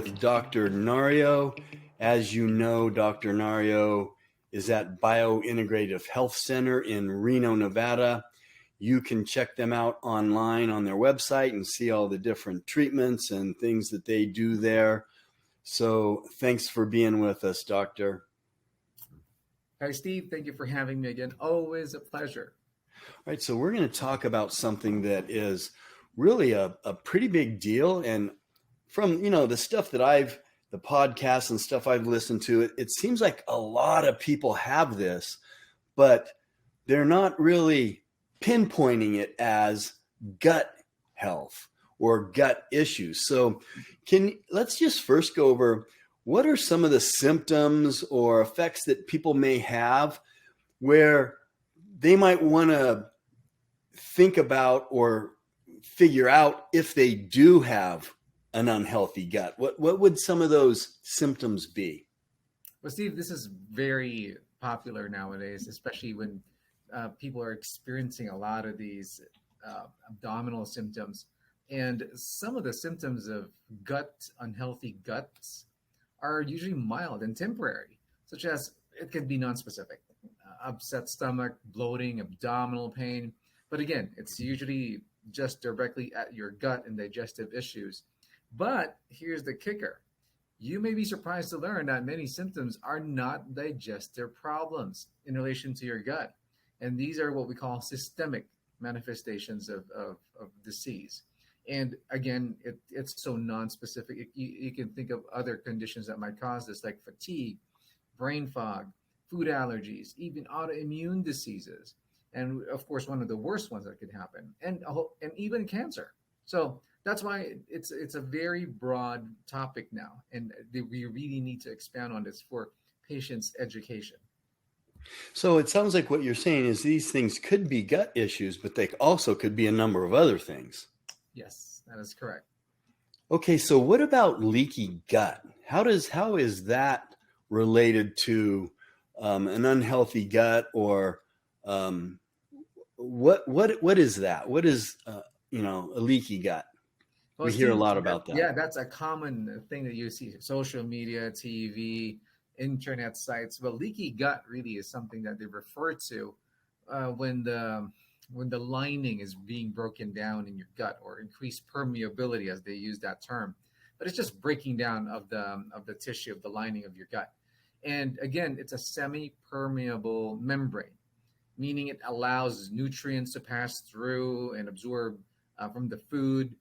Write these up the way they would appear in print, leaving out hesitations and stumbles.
with Dr. Nario. As you know, Dr. Nario is at Biointegrative Health Center in Reno, Nevada. You can check them out online on their website and see all the different treatments and things that they do there. So thanks for being with us, Doctor. Hi, Steve. Thank you for having me again. Always a pleasure. All right, so we're going to talk about something that is really a pretty big deal. And from, the stuff that the podcasts and stuff I've listened to, it seems like a lot of people have this, but they're not really pinpointing it as gut health or gut issues. So let's just first go over what are some of the symptoms or effects that people may have where they might want to think about or figure out if they do have an unhealthy gut. What would some of those symptoms be? Well, Steve, this is very popular nowadays, especially when people are experiencing a lot of these abdominal symptoms. And some of the symptoms of unhealthy guts are usually mild and temporary, such as it can be nonspecific, upset stomach, bloating, abdominal pain. But again, it's usually just directly at your gut and digestive issues. But here's the kicker. You may be surprised to learn that many symptoms are not digestive problems in relation to your gut. And these are what we call systemic manifestations of disease. And again, it's so non-specific. You can think of other conditions that might cause this, like fatigue, brain fog, food allergies, even autoimmune diseases. And of course, one of the worst ones that could happen, and even cancer. So that's why it's a very broad topic now, and we really need to expand on this for patients' education. So it sounds like what you're saying is these things could be gut issues, but they also could be a number of other things. Yes, that is correct. Okay, so what about leaky gut? How is that related to an unhealthy gut, or what is that? What is a leaky gut? Well, We hear a Steve, lot about that. yeah, that's a common thing that you see: social media, TV, internet sites. Well, leaky gut really is something that they refer to when the lining is being broken down in your gut, or increased permeability, as they use that term. But it's just breaking down of the tissue of the lining of your gut. And again, it's a semi-permeable membrane, meaning it allows nutrients to pass through and absorb from the food.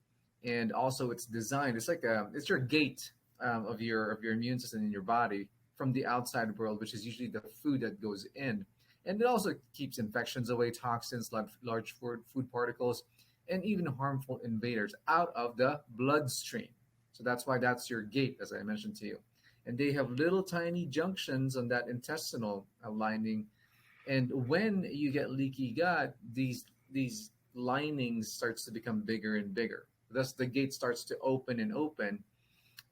And also, it's designed. It's your gate of your immune system in your body from the outside world, which is usually the food that goes in. And it also keeps infections away, toxins, large food particles, and even harmful invaders out of the bloodstream. So that's why that's your gate, as I mentioned to you. And they have little tiny junctions on that intestinal lining. And when you get leaky gut, these linings starts to become bigger and bigger. Thus, the gate starts to open and open,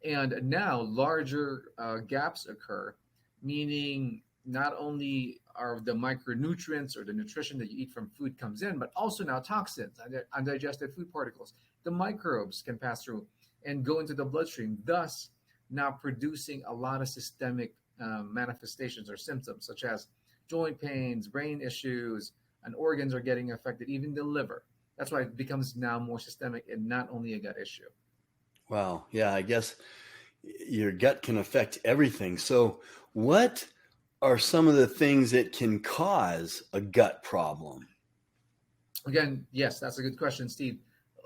and now larger gaps occur, meaning not only are the micronutrients or the nutrition that you eat from food comes in, but also now toxins, undigested food particles. The microbes can pass through and go into the bloodstream, thus now producing a lot of systemic manifestations or symptoms, such as joint pains, brain issues, and organs are getting affected, even the liver. That's why it becomes now more systemic and not only a gut issue. Wow. Yeah, I guess your gut can affect everything. So what are some of the things that can cause a gut problem? Again, yes, that's a good question, Steve.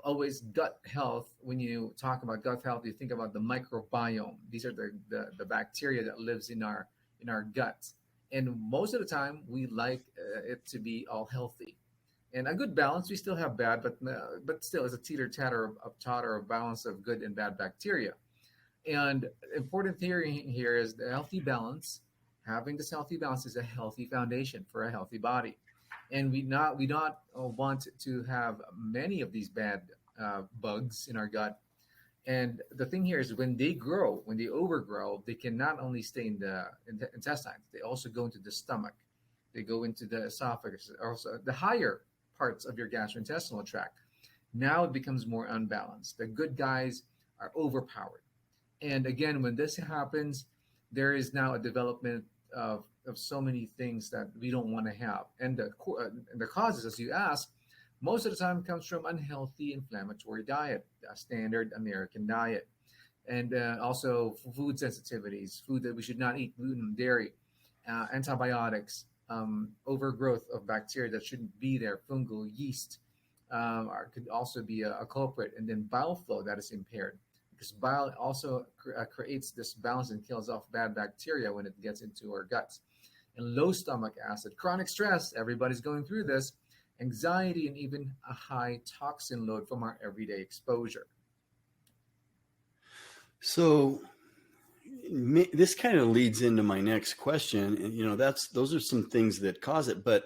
Always gut health. When you talk about gut health, you think about the microbiome. These are the bacteria that lives in our guts. And most of the time, we like it to be all healthy. And a good balance. We still have bad, but still, it's a teeter-tatter of totter of balance of good and bad bacteria. And important theory here is the healthy balance. Having this healthy balance is a healthy foundation for a healthy body. And we not want to have many of these bad bugs in our gut. And the thing here is when they overgrow, they can not only stay in the intestines, they also go into the stomach. They go into the esophagus, also the higher parts of your gastrointestinal tract. Now it becomes more unbalanced. The good guys are overpowered. And again, when this happens, there is now a development of so many things that we don't want to have. And and the causes, as you ask, most of the time comes from unhealthy inflammatory diet, a standard American diet, and also food sensitivities, food that we should not eat, gluten, dairy, antibiotics, overgrowth of bacteria that shouldn't be there, fungal yeast, could also be a culprit, and then bile flow that is impaired because bile also creates this balance and kills off bad bacteria when it gets into our guts. And low stomach acid, chronic stress, everybody's going through this, anxiety, and even a high toxin load from our everyday exposure. So this kind of leads into my next question. And, those are some things that cause it, but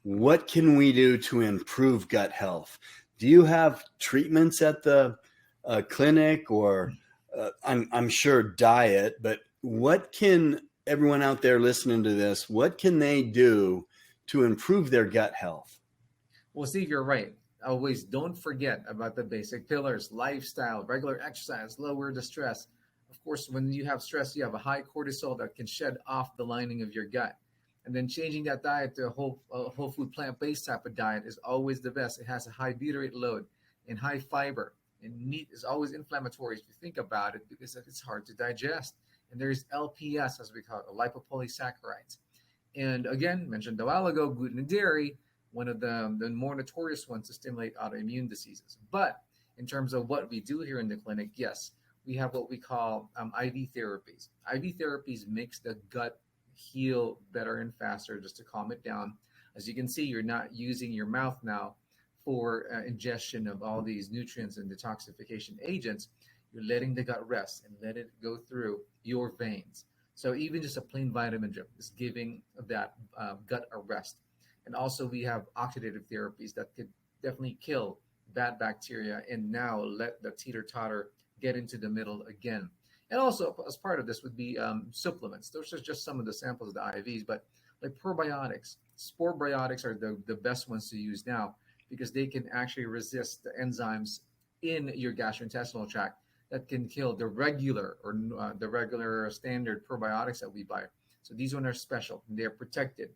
what can we do to improve gut health? Do you have treatments at the clinic, or I'm sure diet, but what can everyone out there listening to this, what can they do to improve their gut health? Well, Steve, you're right. Always don't forget about the basic pillars: lifestyle, regular exercise, lower the stress. Of course, when you have stress, you have a high cortisol that can shed off the lining of your gut. And then changing that diet to a whole food plant based type of diet is always the best. It has a high butyrate load and high fiber. And meat is always inflammatory if you think about it because it's hard to digest. And there's LPS, as we call it, lipopolysaccharides. And again, mentioned a while ago, gluten and dairy, one of the more notorious ones to stimulate autoimmune diseases. But in terms of what we do here in the clinic, yes, we have what we call IV therapies. IV therapies makes the gut heal better and faster just to calm it down. As you can see, you're not using your mouth now for ingestion of all these nutrients and detoxification agents. You're letting the gut rest and let it go through your veins. So even just a plain vitamin drip is giving that gut a rest. And also we have oxidative therapies that could definitely kill bad bacteria and now let the teeter-totter get into the middle again. And also, as part of this would be supplements. Those are just some of the samples of the IVs, but like probiotics, spore biotics are the best ones to use now because they can actually resist the enzymes in your gastrointestinal tract that can kill the regular or the regular standard probiotics that we buy. So these ones are special. They're protected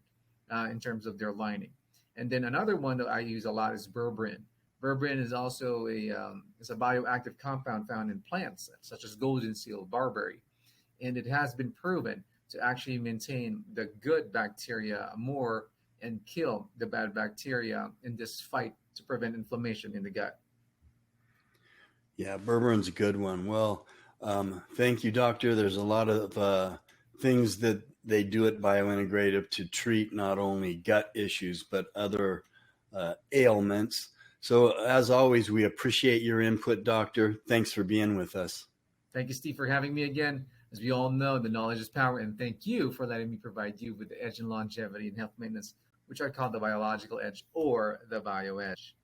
in terms of their lining. And then another one that I use a lot is berberine. Berberine is also is a bioactive compound found in plants such as golden seal, barberry, and it has been proven to actually maintain the good bacteria more and kill the bad bacteria in this fight to prevent inflammation in the gut. Yeah, Berberin's a good one. Well, thank you, doctor. There's a lot of things that they do at Biointegrative to treat not only gut issues, but other ailments. So as always, we appreciate your input, doctor. Thanks for being with us. Thank you, Steve, for having me again. As we all know, the knowledge is power, and thank you for letting me provide you with the edge in longevity and health maintenance, which I call the biological edge or the bio edge.